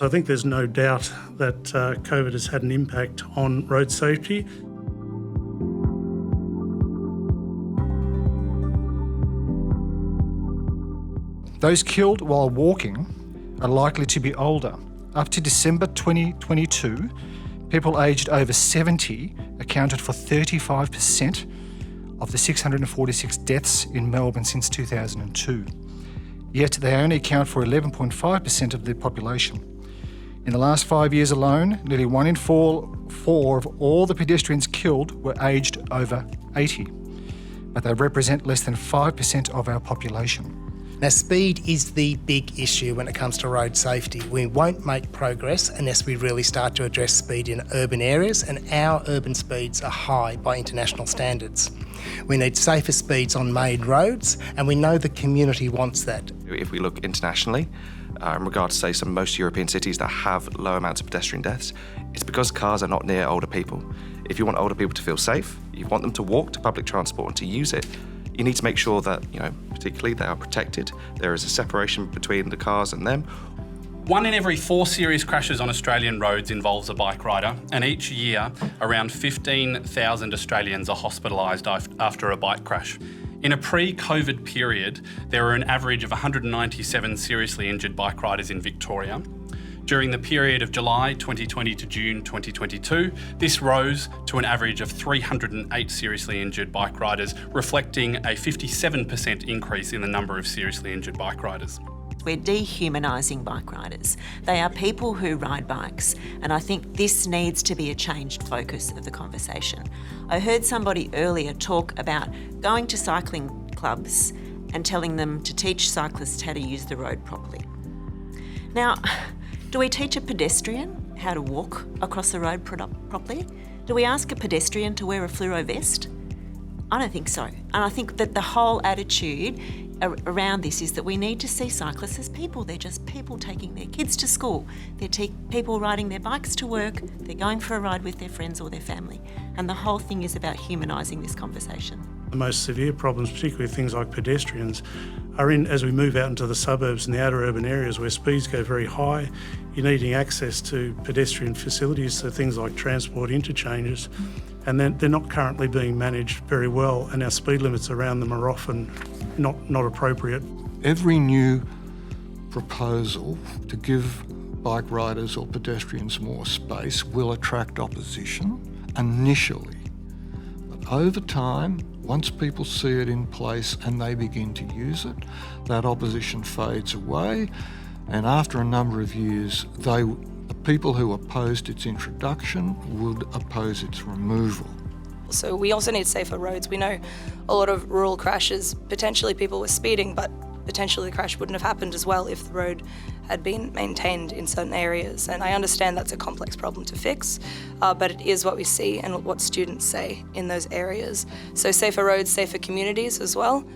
I think there's no doubt that COVID has had an impact on road safety. Those killed while walking are likely to be older. Up to December 2022, people aged over 70 accounted for 35% of the 646 deaths in Melbourne since 2002. Yet they only account for 11.5% of the population. In the last 5 years alone, nearly 1 in 4 of all the pedestrians killed were aged over 80, but they represent less than 5% of our population. Now, speed is the big issue when it comes to road safety. We won't make progress unless we really start to address speed in urban areas, and our urban speeds are high by international standards. We need safer speeds on main roads, and we know the community wants that. If we look internationally, in regards to, say, some most European cities that have low amounts of pedestrian deaths, it's because cars are not near older people. If you want older people to feel safe, you want them to walk to public transport and to use it, you need to make sure that, particularly they are protected. There is a separation between the cars and them. 1 in every 4 serious crashes on Australian roads involves a bike rider, and each year, around 15,000 Australians are hospitalised after a bike crash. In a pre-COVID period, there were an average of 197 seriously injured bike riders in Victoria. During the period of July 2020 to June 2022, this rose to an average of 308 seriously injured bike riders, reflecting a 57% increase in the number of seriously injured bike riders. We're dehumanising bike riders. They are people who ride bikes, and I think this needs to be a changed focus of the conversation. I heard somebody earlier talk about going to cycling clubs and telling them to teach cyclists how to use the road properly. Now, do we teach a pedestrian how to walk across the road properly? Do we ask a pedestrian to wear a fluoro vest? I don't think so. And I think that the whole attitude around this is that we need to see cyclists as people. They're just people taking their kids to school. They're people riding their bikes to work. They're going for a ride with their friends or their family. And the whole thing is about humanising this conversation. The most severe problems, particularly things like pedestrians, are as we move out into the suburbs and the outer urban areas where speeds go very high. You're needing access to pedestrian facilities, so things like transport interchanges, and then they're not currently being managed very well, and our speed limits around them are often not appropriate. Every new proposal to give bike riders or pedestrians more space will attract opposition initially. But over time, once people see it in place and they begin to use it, that opposition fades away, and after a number of years, the people who opposed its introduction would oppose its removal. So we also need safer roads. We know a lot of rural crashes, potentially people were speeding, but potentially the crash wouldn't have happened as well if the road had been maintained in certain areas. And I understand that's a complex problem to fix, but it is what we see and what students say in those areas. So safer roads, safer communities as well.